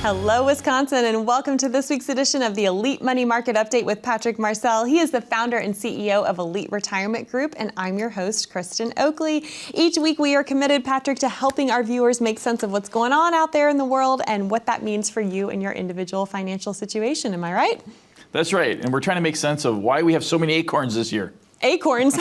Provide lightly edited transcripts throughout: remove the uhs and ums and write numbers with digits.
Hello, Wisconsin, and welcome to this week's edition of the Elite Money Market Update with Patrick Marcel. He is the founder and CEO of Elite Retirement Group, and I'm your host, Kristen Oakley. Each week, we are committed, Patrick, to helping our viewers make sense of what's going on out there in the world and what that means for you and your individual financial situation. Am I right? That's right, and we're trying to make sense of why we have so many acorns this year. Acorns?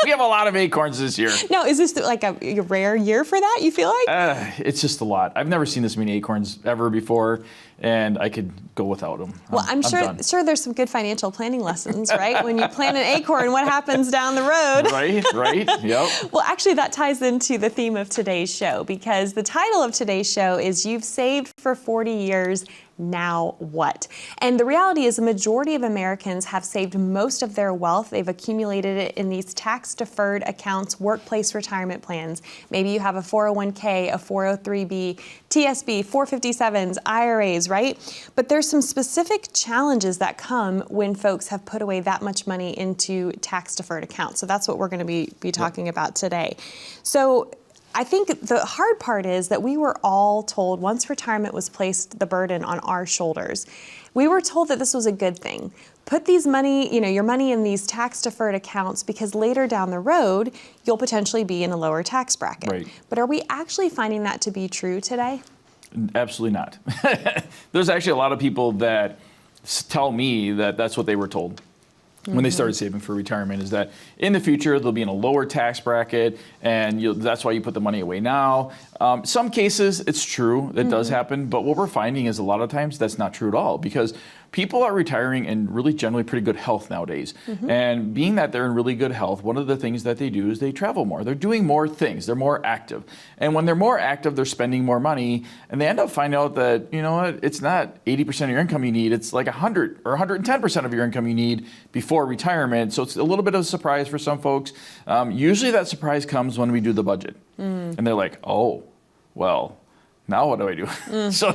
We have a lot of acorns this year. Now, is this like a rare year for that, you feel like? It's just a lot. I've never seen this many acorns ever before, and I could go without them. Well, I'm sure there's some good financial planning lessons, right? When you plant an acorn, what happens down the road? Right, yep. Well, actually, that ties into the theme of today's show, because the title of today's show is You've Saved for 40 Years, Now What? And the reality is the majority of Americans have saved most of their wealth. They've accumulated it in these tax-deferred accounts, workplace retirement plans. Maybe you have a 401k, a 403b, TSB, 457s, IRAs, right? But there's some specific challenges that come when folks have put away that much money into tax-deferred accounts. So that's what we're going to be talking about today. So I think the hard part is that we were all told once retirement was placed the burden on our shoulders, we were told that this was a good thing. Put these money, your money in these tax-deferred accounts because later down the road, you'll potentially be in a lower tax bracket. Right. But are we actually finding that to be true today? Absolutely not. There's actually a lot of people that tell me that that's what they were told when they started saving for retirement, is that in the future they'll be in a lower tax bracket, and that's why you put the money away now. Some cases it's true, that does happen, but what we're finding is a lot of times that's not true at all, because people are retiring in really generally pretty good health nowadays. And being that they're in really good health, one of the things that they do is they travel more. They're doing more things. They're more active. And when they're more active, they're spending more money, and they end up finding out that, it's not 80% of your income you need. It's like 100 or 110% of your income you need before retirement. So it's a little bit of a surprise for some folks. Usually that surprise comes when we do the budget. And they're like, oh, well, now what do I do? So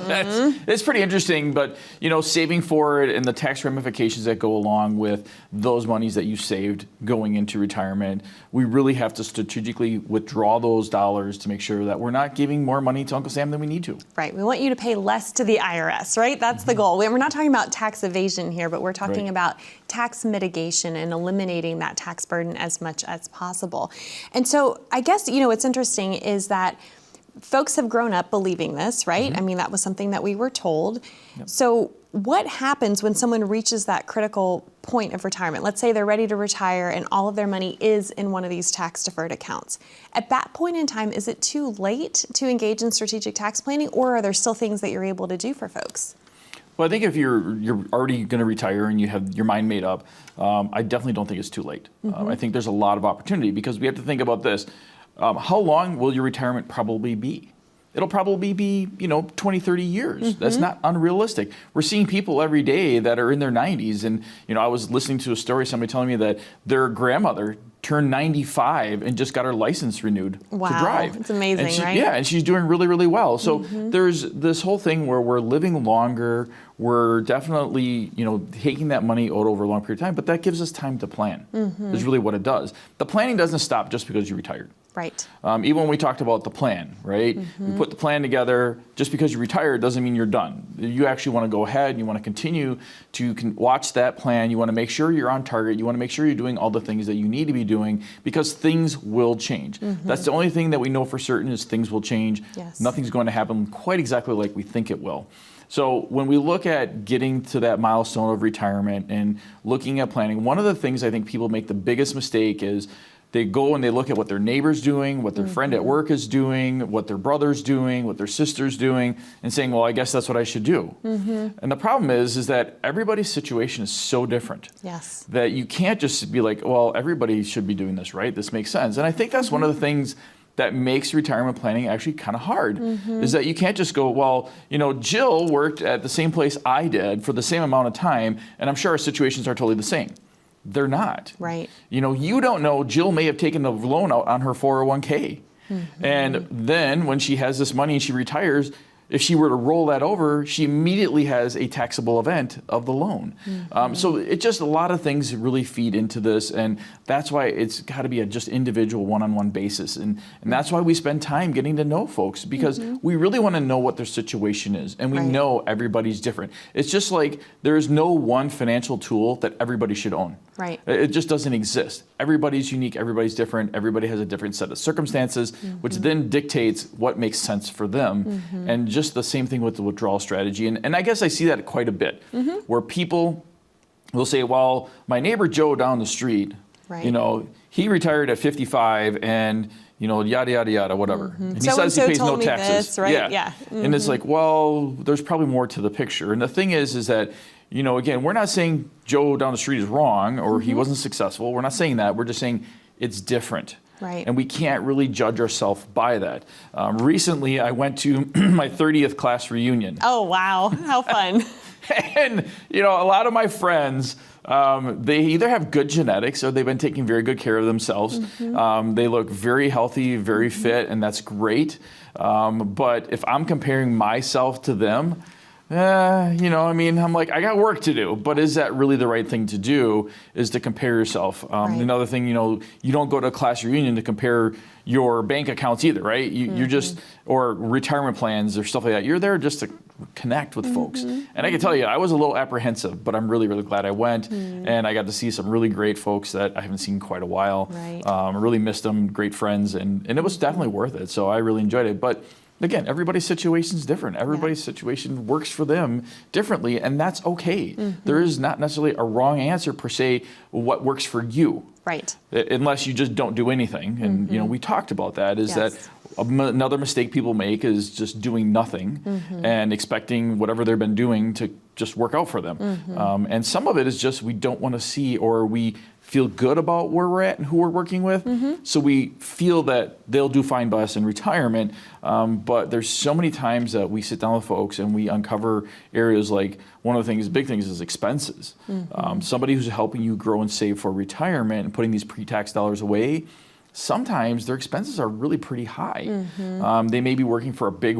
it's pretty interesting, but saving for it and the tax ramifications that go along with those monies that you saved going into retirement, we really have to strategically withdraw those dollars to make sure that we're not giving more money to Uncle Sam than we need to. Right. We want you to pay less to the IRS, right? That's the goal. We're not talking about tax evasion here, but we're talking about tax mitigation and eliminating that tax burden as much as possible. And so I guess, what's interesting is that folks have grown up believing this, right? I mean, that was something that we were told. Yep. So what happens when someone reaches that critical point of retirement? Let's say they're ready to retire and all of their money is in one of these tax-deferred accounts. At that point in time, is it too late to engage in strategic tax planning, or are there still things that you're able to do for folks? Well, I think if you're already going to retire and you have your mind made up, I definitely don't think it's too late. I think there's a lot of opportunity, because we have to think about this. How long will your retirement probably be? It'll probably be, 20, 30 years. That's not unrealistic. We're seeing people every day that are in their 90s. And, I was listening to a story, somebody telling me that their grandmother turned 95 and just got her license renewed to drive. It's amazing, right? Yeah, and she's doing really, really well. So there's this whole thing where we're living longer. We're definitely, taking that money out over a long period of time, but that gives us time to plan, is really what it does. The planning doesn't stop just because you retired. Right. Even when we talked about the plan, right? We put the plan together. Just because you retired doesn't mean you're done. You actually want to go ahead and you want to continue to watch that plan. You want to make sure you're on target. You want to make sure you're doing all the things that you need to be doing, because things will change. That's the only thing that we know for certain, is things will change. Yes. Nothing's going to happen quite exactly like we think it will. So when we look at getting to that milestone of retirement and looking at planning, one of the things I think people make the biggest mistake is they go and they look at what their neighbor's doing, what their friend at work is doing, what their brother's doing, what their sister's doing, and saying, well, I guess that's what I should do. And the problem is that everybody's situation is so different. Yes. That you can't just be like, well, everybody should be doing this, right? This makes sense. And I think that's one of the things that makes retirement planning actually kind of hard, is that you can't just go, well, Jill worked at the same place I did for the same amount of time, and I'm sure our situations are totally the same. They're not. Right. You don't know, Jill may have taken the loan out on her 401k. And then when she has this money and she retires, if she were to roll that over, she immediately has a taxable event of the loan. So it just, a lot of things really feed into this, and that's why it's got to be a just individual one-on-one basis. And that's why we spend time getting to know folks, because we really want to know what their situation is, and we know everybody's different. It's just like there is no one financial tool that everybody should own. Right. It just doesn't exist. Everybody's unique, everybody's different, everybody has a different set of circumstances, which then dictates what makes sense for them. And just the same thing with the withdrawal strategy. And I guess I see that quite a bit, where people will say, well, my neighbor Joe down the street, you know, he retired at 55 and, you know, yada, yada, yada, whatever. And he says he pays no taxes. This, right? Yeah. And it's like, well, there's probably more to the picture. And the thing is that, you know, again, we're not saying Joe down the street is wrong or he wasn't successful. We're not saying that. We're just saying it's different. Right. And we can't really judge ourselves by that. Recently, I went to my 30th class reunion. Oh, wow. How fun. And, you know, a lot of my friends, they either have good genetics or they've been taking very good care of themselves. They look very healthy, very fit, and that's great. But if I'm comparing myself to them, you know, I mean, I'm like, I got work to do, but is that really the right thing to do, is to compare yourself? Another thing, you know, you don't go to a class reunion to compare your bank accounts either, right? You're just, or retirement plans or stuff like that. You're there just to connect with folks. And I can tell you, I was a little apprehensive, but I'm really, really glad I went. And I got to see some really great folks that I haven't seen in quite a while. I really missed them, great friends, and it was definitely worth it. So I really enjoyed it. But again, everybody's situation is different. Everybody's situation works for them differently, and that's okay. There is not necessarily a wrong answer per se, what works for you. Right. Unless you just don't do anything. And, you know, we talked about that, is that another mistake people make is just doing nothing and expecting whatever they've been doing to just work out for them. And some of it is just we don't want to see, or we feel good about where we're at and who we're working with. So we feel that they'll do fine by us in retirement. But there's so many times that we sit down with folks and we uncover areas like, one of the things, big things is expenses. Somebody who's helping you grow and save for retirement and putting these pre-tax dollars away, sometimes their expenses are really pretty high. They may be working for a big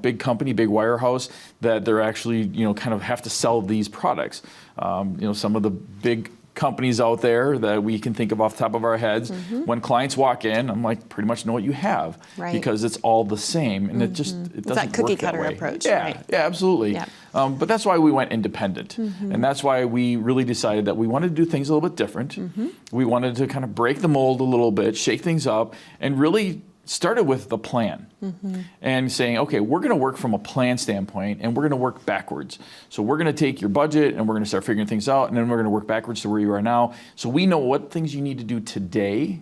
big company, big wirehouse, that they're actually, you know, kind of have to sell these products. You know, some of the big companies out there that we can think of off the top of our heads, when clients walk in, I'm like, pretty much know what you have, because it's all the same, and it doesn't it's that cookie work cutter that way. approach. Yeah, absolutely. But that's why we went independent, and that's why we really decided that we wanted to do things a little bit different. We wanted to kind of break the mold a little bit, shake things up, and really started with the plan and saying, okay, we're going to work from a plan standpoint, and we're going to work backwards. So we're going to take your budget and we're going to start figuring things out, and then we're going to work backwards to where you are now. So we know what things you need to do today,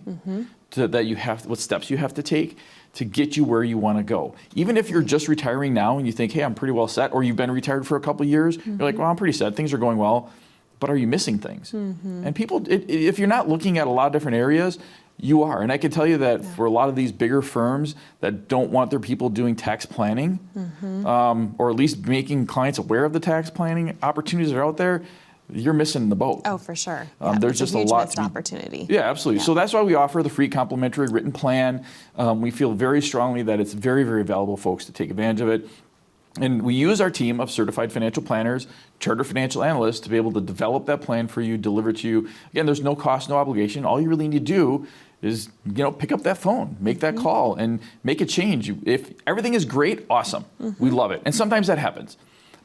that you have, what steps you have to take to get you where you want to go. Even if you're just retiring now and you think, hey, I'm pretty well set, or you've been retired for a couple of years, you're like, well, I'm pretty set, things are going well, but are you missing things? And people, if you're not looking at a lot of different areas, you are. And I can tell you that for a lot of these bigger firms that don't want their people doing tax planning, or at least making clients aware of the tax planning opportunities that are out there, you're missing the boat. Oh, for sure. There's just a lot missed opportunity. Yeah, absolutely. So that's why we offer the free complimentary written plan. We feel very strongly that it's very, very valuable, folks, to take advantage of it. And we use our team of certified financial planners, chartered financial analysts, to be able to develop that plan for you, deliver it to you. Again, there's no cost, no obligation. All you really need to do is, you know, pick up that phone, make that call, and make a change. If everything is great, awesome. We love it. And sometimes that happens.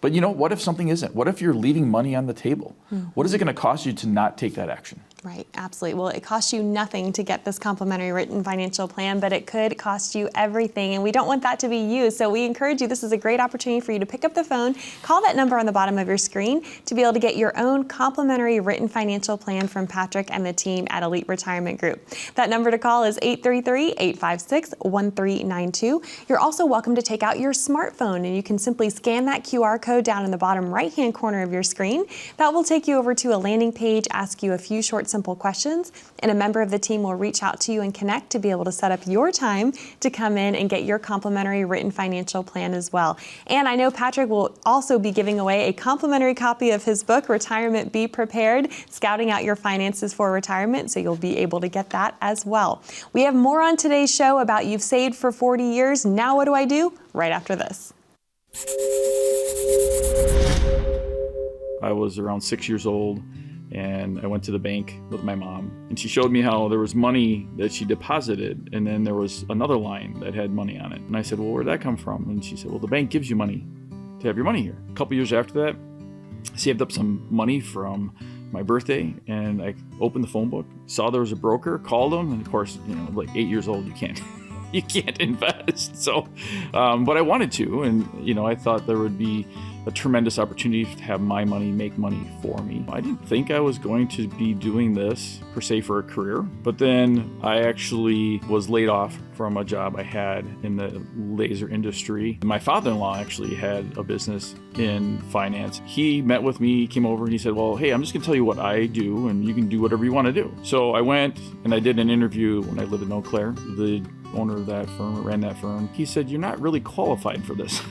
But you know, what if something isn't? What if you're leaving money on the table? What is it going to cost you to not take that action? Right, absolutely. Well, it costs you nothing to get this complimentary written financial plan, but it could cost you everything, and we don't want that to be you. So we encourage you, this is a great opportunity for you to pick up the phone, call that number on the bottom of your screen to be able to get your own complimentary written financial plan from Patrick and the team at Elite Retirement Group. That number to call is 833-856-1392. You're also welcome to take out your smartphone, and you can simply scan that QR code down in the bottom right-hand corner of your screen. That will take you over to a landing page, ask you a few short, simple questions, and a member of the team will reach out to you and connect to be able to set up your time to come in and get your complimentary written financial plan as well. And I know Patrick will also be giving away a complimentary copy of his book, Retirement Be Prepared, Scouting Out Your Finances for Retirement, so you'll be able to get that as well. We have more on today's show about You've Saved for 40 Years. Now what do I do? Right after this. I was around 6 years old, and I went to the bank with my mom, and she showed me how there was money that she deposited, and then there was another line that had money on it. And I said, well, where'd that come from? And she said, well, the bank gives you money to have your money here. A couple years after that, I saved up some money from my birthday, and I opened the phone book, saw there was a broker, called him, and of course, like 8 years old, you can't invest. So, but I wanted to, and I thought there would be a tremendous opportunity to have my money make money for me. I didn't think I was going to be doing this per se for a career, but then I actually was laid off from a job I had in the laser industry. My father-in-law actually had a business in finance. He met with me, came over, and he said, well, hey, I'm just gonna tell you what I do, and you can do whatever you want to do. So I went and I did an interview when I lived in Eau Claire. The owner of that firm, ran that firm, he said, you're not really qualified for this.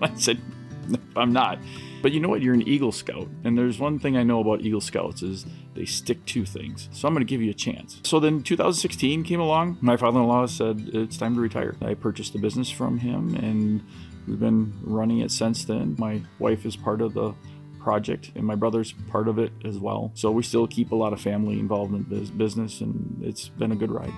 I said, no, I'm not. But you know what? You're an Eagle Scout. And there's one thing I know about Eagle Scouts is they stick to things. So I'm going to give you a chance. So then 2016 came along. My father-in-law said, it's time to retire. I purchased the business from him, and we've been running it since then. My wife is part of the project, and my brother's part of it as well. So we still keep a lot of family involved in business, and it's been a good ride.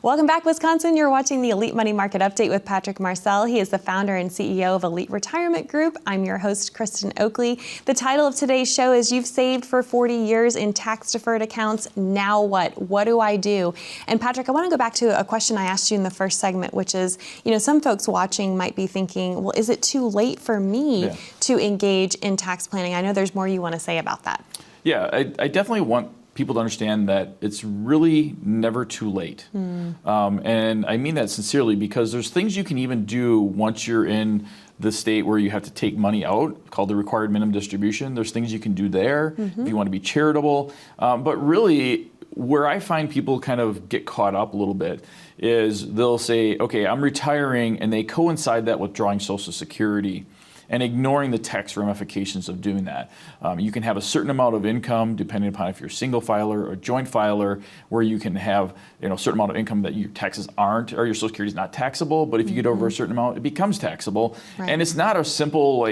Welcome back, Wisconsin. You're watching the Elite Money Market Update with Patrick Marcel. He is the founder and CEO of Elite Retirement Group. I'm your host, Kristen Oakley. The title of today's show is You've Saved for 40 Years in Tax-Deferred Accounts. Now what? What do I do? And Patrick, I want to go back to a question I asked you in the first segment, which is, some folks watching might be thinking, well, is it too late for me to engage in tax planning? I know there's more you want to say about that. Yeah, I definitely want people to understand that it's really never too late. And I mean that sincerely, because there's things you can even do once you're in the state where you have to take money out, called the required minimum distribution. There's things you can do there if you want to be charitable. But really, where I find people kind of get caught up a little bit is they'll say, okay, I'm retiring, and they coincide that with drawing Social Security and ignoring the tax ramifications of doing that. You can have a certain amount of income, depending upon if you're a single filer or joint filer, where you can have a certain amount of income that your taxes aren't, or your Social Security is not taxable, but if you get over a certain amount, it becomes taxable. Right. And it's not a simple,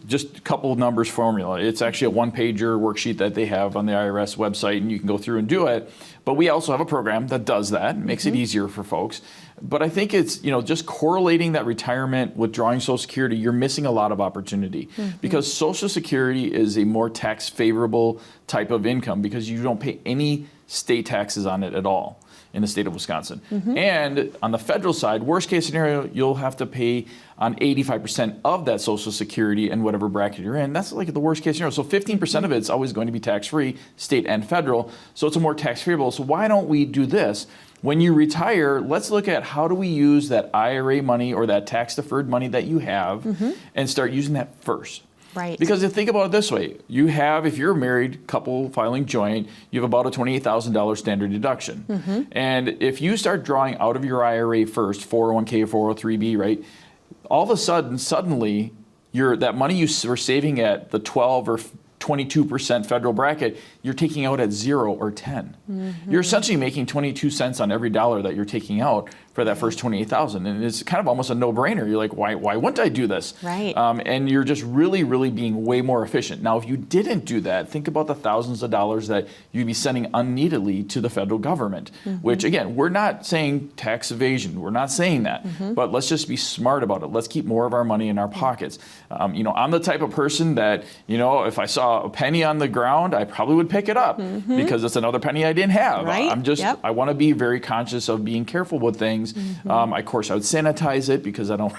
just a couple of numbers formula. It's actually a one-pager worksheet that they have on the IRS website, and you can go through and do it. But we also have a program that does that, makes it easier for folks. But I think it's, just correlating that retirement with drawing Social Security, you're missing a lot of opportunity. Because Social Security is a more tax favorable type of income, because you don't pay any state taxes on it at all in the state of Wisconsin. And on the federal side, worst case scenario, you'll have to pay on 85% of that Social Security and whatever bracket you're in. That's like the worst case scenario. So 15% of it's always going to be tax-free, state and federal. So it's a more tax favorable. So why don't we do this? When you retire, let's look at how do we use that IRA money or that tax-deferred money that you have and start using that first. Right. Because think about it this way, you have, if you're a married couple filing joint, you have about a $28,000 standard deduction. And if you start drawing out of your IRA first, 401k or 403b, right, all of a sudden, suddenly, that money you were saving at the 12 or 22% federal bracket, you're taking out at 0 or 10. You're essentially making 22 cents on every dollar that you're taking out for that first $28,000, and it's kind of almost a no-brainer. You're like, why wouldn't I do this? Right. And you're just really, really being way more efficient. Now, if you didn't do that, think about the thousands of dollars that you'd be sending unneededly to the federal government. Which, again, we're not saying tax evasion. We're not saying that. But let's just be smart about it. Let's keep more of our money in our pockets. I'm the type of person that, if I saw a penny on the ground, I probably would pick it up because it's another penny I didn't have. Right. I want to be very conscious of being careful with things. Of course, I would sanitize it because I don't.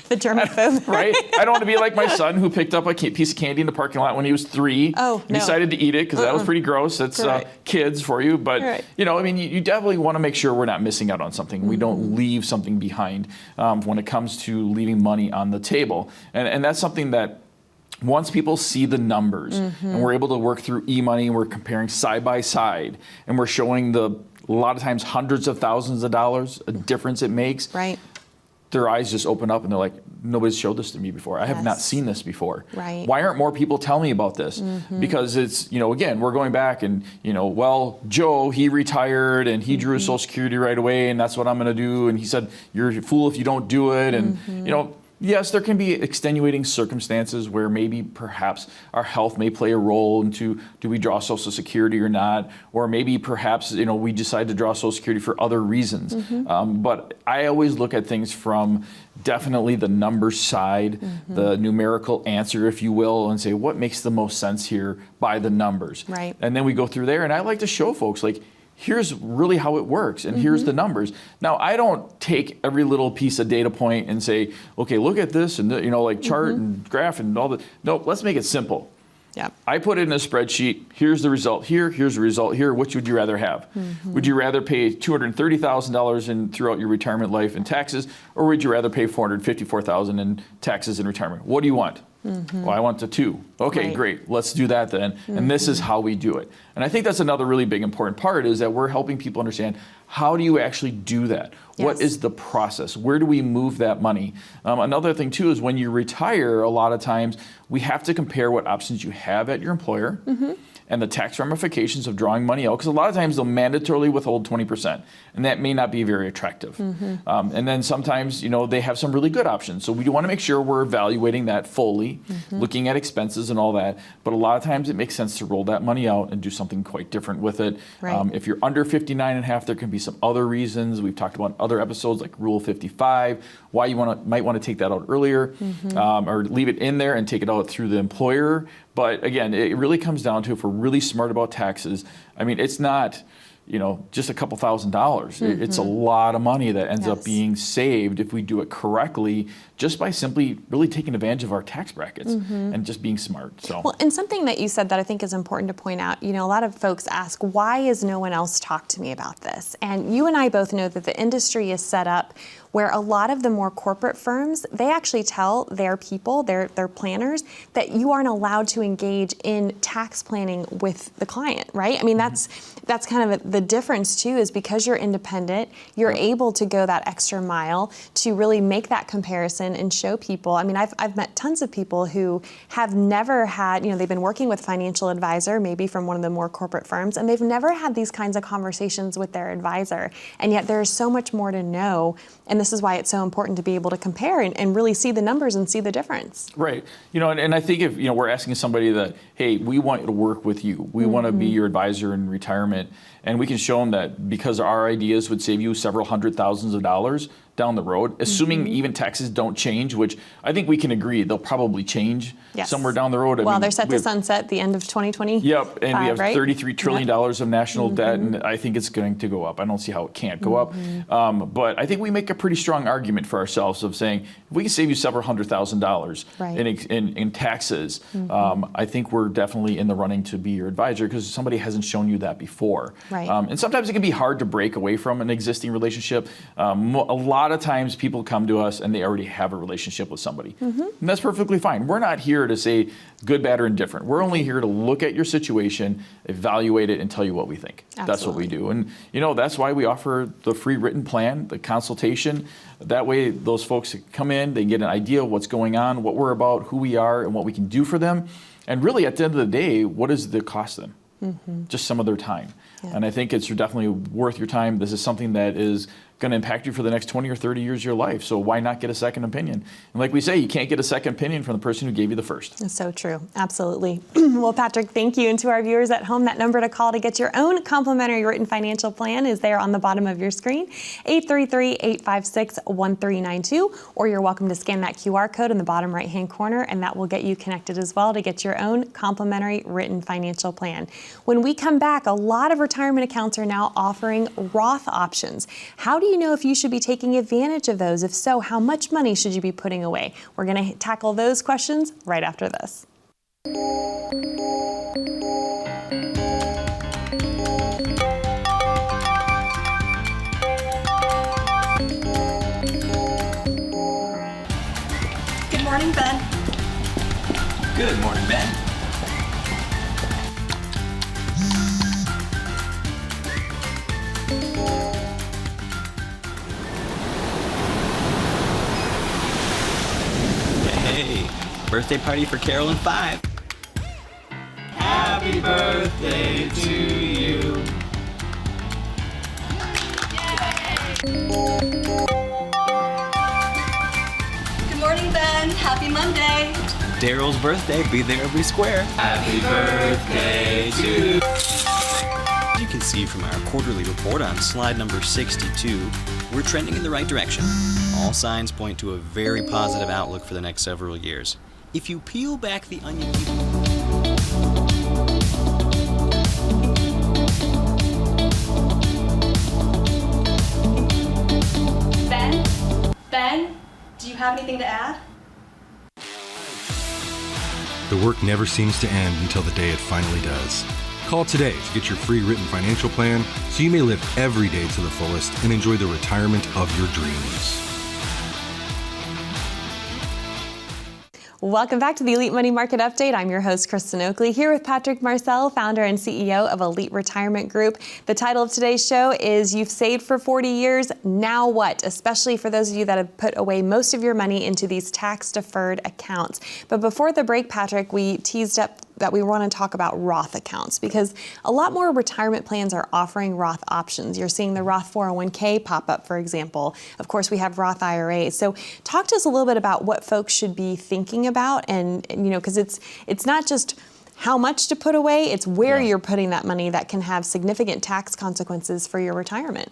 The germaphobe. Right? I don't want to be like my son who picked up a piece of candy in the parking lot when he was 3. Oh, no. Decided to eat it because that was pretty gross. That's kids for you. But, you definitely want to make sure we're not missing out on something. We don't leave something behind when it comes to leaving money on the table. And that's something that once people see the numbers and we're able to work through e-money and we're comparing side by side and we're showing a lot of times hundreds of thousands of dollars a difference it makes. Right. their eyes just open up and they're like, nobody's showed this to me before. I have not Yes. seen this before. Right. Why aren't more people telling me about this? Because it's, again, we're going back and, well, Joe, he retired and he drew his Social Security right away and that's what I'm going to do. And he said, you're a fool if you don't do it. And, yes, there can be extenuating circumstances where maybe perhaps our health may play a role into do we draw Social Security or not, or maybe perhaps we decide to draw Social Security for other reasons. But I always look at things from definitely the numbers side, the numerical answer, if you will, and say what makes the most sense here by the numbers. Right. And then we go through there, and I like to show folks like, here's really how it works, and here's the numbers. Now, I don't take every little piece of data point and say, okay, look at this, and like chart and graph and all that. No, let's make it simple. Yep. I put it in a spreadsheet. Here's the result here. Here's the result here. Which would you rather have? Would you rather pay $230,000 throughout your retirement life in taxes, or would you rather pay $454,000 in taxes in retirement? What do you want? Well, I want the two. Okay, Right. great. Let's do that then. And this is how we do it. And I think that's another really big important part is that we're helping people understand how do you actually do that? What Yes. is the process? Where do we move that money? Another thing too is when you retire, a lot of times we have to compare what options you have at your employer and the tax ramifications of drawing money out, because a lot of times they'll mandatorily withhold 20%, and that may not be very attractive. And then sometimes, they have some really good options. So we want to make sure we're evaluating that fully, looking at expenses and all that. But a lot of times it makes sense to roll that money out and do something quite different with it. Right. If you're under 59 and a half, there can be some other reasons. We've talked about other episodes like Rule 55, why you might want to take that out earlier, or leave it in there and take it out through the employer. But again, it really comes down to if we're really smart about taxes. I mean, it's not, just a couple $1,000s. It's a lot of money that ends up Yes. being saved if we do it correctly, just by simply really taking advantage of our tax brackets and just being smart. So. Well, and something that you said that I think is important to point out, a lot of folks ask, why has no one else talked to me about this? And you and I both know that the industry is set up where a lot of the more corporate firms, they actually tell their people, their planners, that you aren't allowed to engage in tax planning with the client, right? I mean, that's kind of the difference too, is because you're independent, you're able to go that extra mile to really make that comparison and show people. I mean, I've met tons of people who have never had, they've been working with a financial advisor, maybe from one of the more corporate firms, and they've never had these kinds of conversations with their advisor. And yet there's so much more to know. And this is why it's so important to be able to compare and really see the numbers and see the difference. Right. And I think if, we're asking somebody that, hey, we want to work with you. We want to be your advisor in retirement. And we can show them that because our ideas would save you several $100,000s down the road, assuming even taxes don't change, which I think we can agree they'll probably change somewhere down the road. Well, they're set to sunset at the end of 2020. Yep, and we have right? $33 trillion of national debt, and I think it's going to go up. I don't see how it can't go up. But I think we make a pretty strong argument for ourselves of saying, if we can save you several $100,000 Right. in taxes, I think we're definitely in the running to be your advisor because somebody hasn't shown you that before. Right. And sometimes it can be hard to break away from an existing relationship. A lot of times people come to us and they already have a relationship with somebody. And that's perfectly fine. We're not here to say good, bad, or indifferent. We're only here to look at your situation, evaluate it, and tell you what we think. That's what we do. And that's why we offer the free written plan, the consultation. That way those folks come in, they get an idea of what's going on, what we're about, who we are, and what we can do for them. And really at the end of the day, what does it cost them? Just some of their time. Yeah. And I think it's definitely worth your time. This is something that is going to impact you for the next 20 or 30 years of your life. So why not get a second opinion? And like we say, you can't get a second opinion from the person who gave you the first. That's so true. Absolutely. Well, Patrick, thank you. And to our viewers at home, that number to call to get your own complimentary written financial plan is there on the bottom of your screen, 833-856-1392. Or you're welcome to scan that QR code in the bottom right-hand corner, and that will get you connected as well to get your own complimentary written financial plan. When we come back, a lot of retirement accounts are now offering Roth options. How do you know if you should be taking advantage of those? If so, how much money should you be putting away? We're going to tackle those questions right after this. Good morning, Ben. Good morning, Ben. Birthday party for Carol and 5. Happy birthday to you. Good morning, Ben. Happy Monday. Daryl's birthday, be there every square. Happy birthday to you. As you can see from our quarterly report on slide number 62, we're trending in the right direction. All signs point to a very positive outlook for the next several years. If you peel back the onion... Ben, do you have anything to add? The work never seems to end until the day it finally does. Call today to get your free written financial plan so you may live every day to the fullest and enjoy the retirement of your dreams. Welcome back to the Elite Money Market Update. I'm your host, Kristen Oakley, here with Patrick Marcel, founder and CEO of Elite Retirement Group. The title of today's show is You've Saved for 40 Years, Now What? Especially for those of you that have put away most of your money into these tax-deferred accounts. But before the break, Patrick, we teased up that we want to talk about Roth accounts because a lot more retirement plans are offering Roth options. You're seeing the Roth 401k pop up, for example. Of course, we have Roth IRAs. So talk to us a little bit about what folks should be thinking about and you know, because it's not just how much to put away, it's where you're putting that money that can have significant tax consequences for your retirement.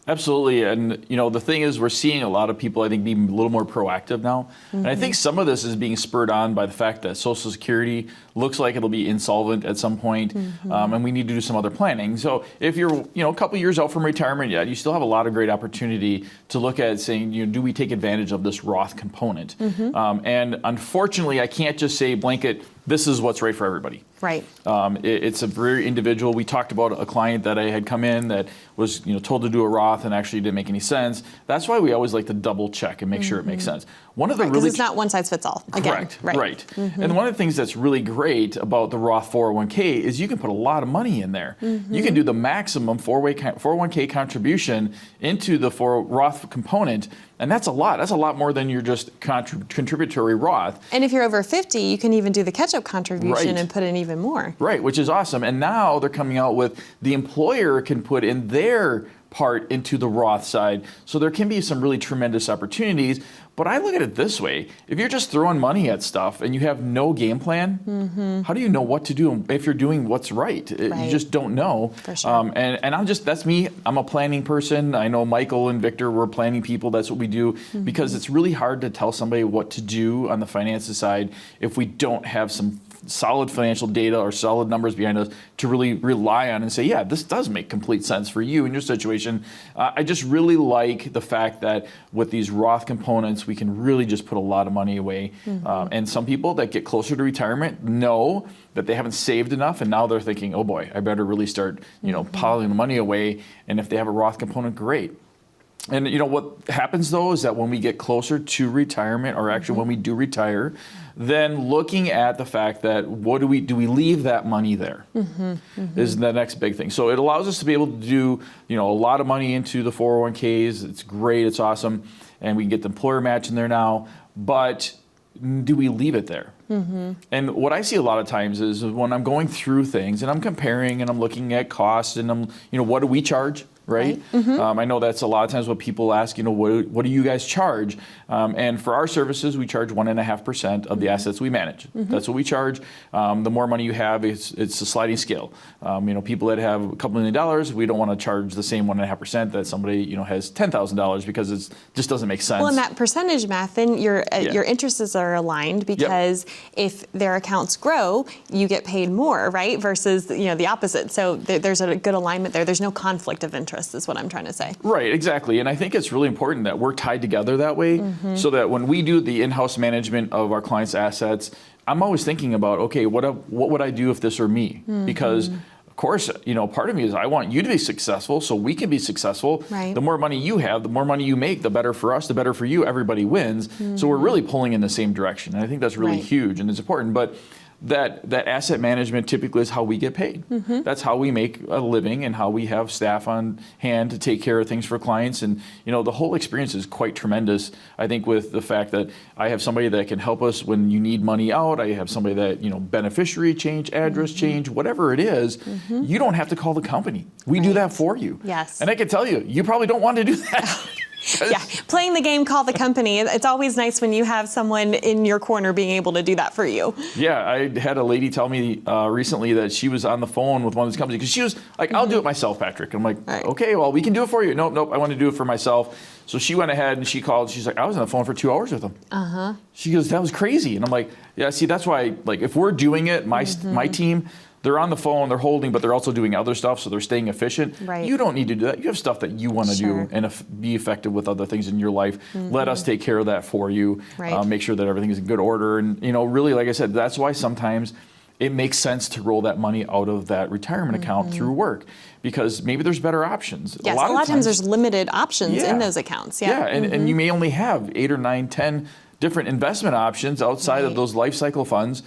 Absolutely, and you know the thing is, we're seeing a lot of people, I think, being a little more proactive now, and I think some of this is being spurred on by the fact that Social Security looks like it'll be insolvent at some point, and we need to do some other planning. So if you're, a couple years out from retirement yet, you still have a lot of great opportunity to look at saying, do we take advantage of this Roth component? And unfortunately, I can't just say blanket, this is what's right for everybody. Right. It's a very individual. We talked about a client that I had come in that was told to do a Roth and actually didn't make any sense. That's why we always like to double check and make sure it makes sense. One of the Because it's not one size fits all. Again. Correct. Right. And one of the things that's really great about the Roth 401k is you can put a lot of money in there. You can do the maximum 401k contribution into the Roth component. And that's a lot. That's a lot more than your just contributory Roth. And if you're over 50, you can even do the catch-up contribution and put in even more. Right, which is awesome. And now they're coming out with the employer can put in their part into the Roth side. So there can be some really tremendous opportunities. But I look at it this way. If you're just throwing money at stuff and you have no game plan, how do you know what to do if you're doing what's right? You just don't know. For sure. And that's me. I'm a planning person. I know Michael and Victor, we're planning people. That's what we do because it's really hard to tell somebody what to do on the finances side if we don't have some solid financial data or solid numbers behind us to really rely on and say, yeah, this does make complete sense for you in your situation. I just really like the fact that with these Roth components, we can really just put a lot of money away. And some people that get closer to retirement know that they haven't saved enough, and now they're thinking, oh boy, I better really start, piling the money away. And if they have a Roth component, great. And what happens though is that when we get closer to retirement, or actually when we do retire, then looking at the fact that do we leave that money there is the next big thing. So it allows us to be able to do a lot of money into the 401ks. It's great, it's awesome, and we can get the employer match in there now. But do we leave it there? And what I see a lot of times is when I'm going through things and I'm comparing and I'm looking at costs and I'm, what do we charge? Right? I know that's a lot of times what people ask, what do you guys charge? And for our services, we charge 1.5% of the assets we manage. That's what we charge. The more money you have, it's a sliding scale. People that have a couple $1 million, we don't want to charge the same 1.5% that somebody, has $10,000 because it just doesn't make sense. Well, in that percentage math, then your interests are aligned because if their accounts grow, you get paid more, right? Versus, the opposite. So there's a good alignment there. There's no conflict of interest. Is what I'm trying to say. Right, exactly. And I think it's really important that we're tied together that way so that when we do the in-house management of our clients' assets, I'm always thinking about, okay, what would I do if this were me? Because of course, part of me is I want you to be successful so we can be successful. Right. The more money you have, the more money you make, the better for us, the better for you. Everybody wins. So we're really pulling in the same direction. And I think that's really huge and it's important. But that asset management typically is how we get paid. That's how we make a living and how we have staff on hand to take care of things for clients. And the whole experience is quite tremendous. I think with the fact that I have somebody that can help us when you need money out. I have somebody that beneficiary change, address change, whatever it is. You don't have to call the company. We do that for you. Yes. And I can tell you probably don't want to do that. Yeah, playing the game, call the company. It's always nice when you have someone in your corner being able to do that for you. Yeah, I had a lady tell me recently that she was on the phone with one of these companies because she was like, I'll do it myself, Patrick. And I'm like, Right. Okay, well, we can do it for you. Nope, I want to do it for myself. So she went ahead and she called. She's like, I was on the phone for 2 hours with them. She goes, that was crazy. And I'm like, yeah, see, that's why, like, if we're doing it, my team, they're on the phone, they're holding, but they're also doing other stuff, so they're staying efficient. Right. You don't need to do that. You have stuff that you want to Sure. do and be effective with other things in your life. Let us take care of that for you. Right. Make sure that everything is in good order. And, really, like I said, that's why sometimes it makes sense to roll that money out of that retirement account through work because maybe there's better options. Yes, a lot of times there's limited options Yeah. in those accounts. Yeah, and you may only have 8 or 9, 10 different investment options outside of Right. those life cycle funds.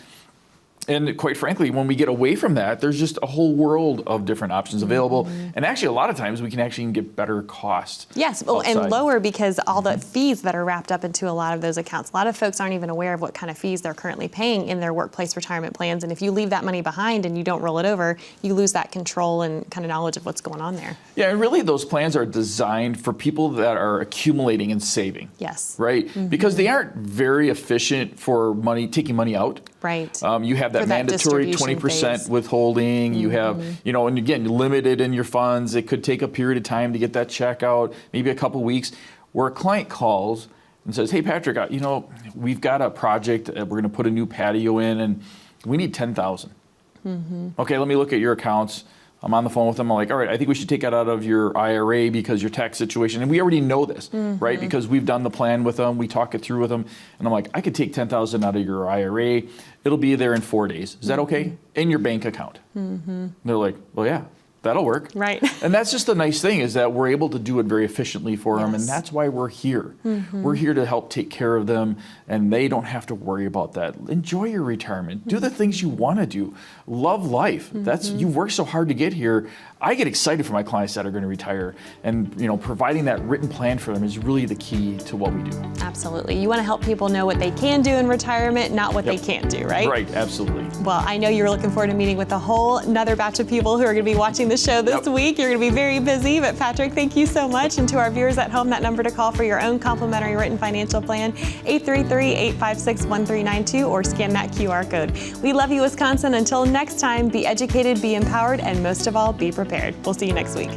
And quite frankly, when we get away from that, there's just a whole world of different options available. And actually, a lot of times we can actually get better cost. Yes, well, and outside. lower because all the fees that are wrapped up into a lot of those accounts. A lot of folks aren't even aware of what kind of fees they're currently paying in their workplace retirement plans. And if you leave that money behind and you don't roll it over, you lose that control and kind of knowledge of what's going on there. Yeah, and really those plans are designed for people that are accumulating and saving. Yes. Right? Because they aren't very efficient for taking money out. Right. You have that For that mandatory distribution 20% phase. withholding. You have, and again, limited in your funds. It could take a period of time to get that check out, maybe a couple weeks, where a client calls and says, hey, Patrick, we've got a project. We're going to put a new patio in, and we need $10,000. Okay, let me look at your accounts. I'm on the phone with them. I'm like, all right, I think we should take that out of your IRA because your tax situation, and we already know this, right? Because we've done the plan with them, we talk it through with them, and I'm like, I could take $10,000 out of your IRA. It'll be there in 4 days. Is that okay? In your bank account. And they're like, well, yeah, that'll work. Right. And that's just the nice thing is that we're able to do it very efficiently for them, and Yes. that's why we're here. We're here to help take care of them, and they don't have to worry about that. Enjoy your retirement. Do the things you want to do. Love life. You've worked so hard to get here. I get excited for my clients that are going to retire, and providing that written plan for them is really the key to what we do. Absolutely. You want to help people know what they can do in retirement, not what they can't do, right? Right, absolutely. Well, I know you're looking forward to meeting with a whole another batch of people who are going to be watching the show this Yep. week. You're going to be very busy, but Patrick, thank you so much. And to our viewers at home, that number to call for your own complimentary written financial plan, 833-856-1392, or scan that QR code. We love you, Wisconsin. Until next time, be educated, be empowered, and most of all, be prepared. We'll see you next week.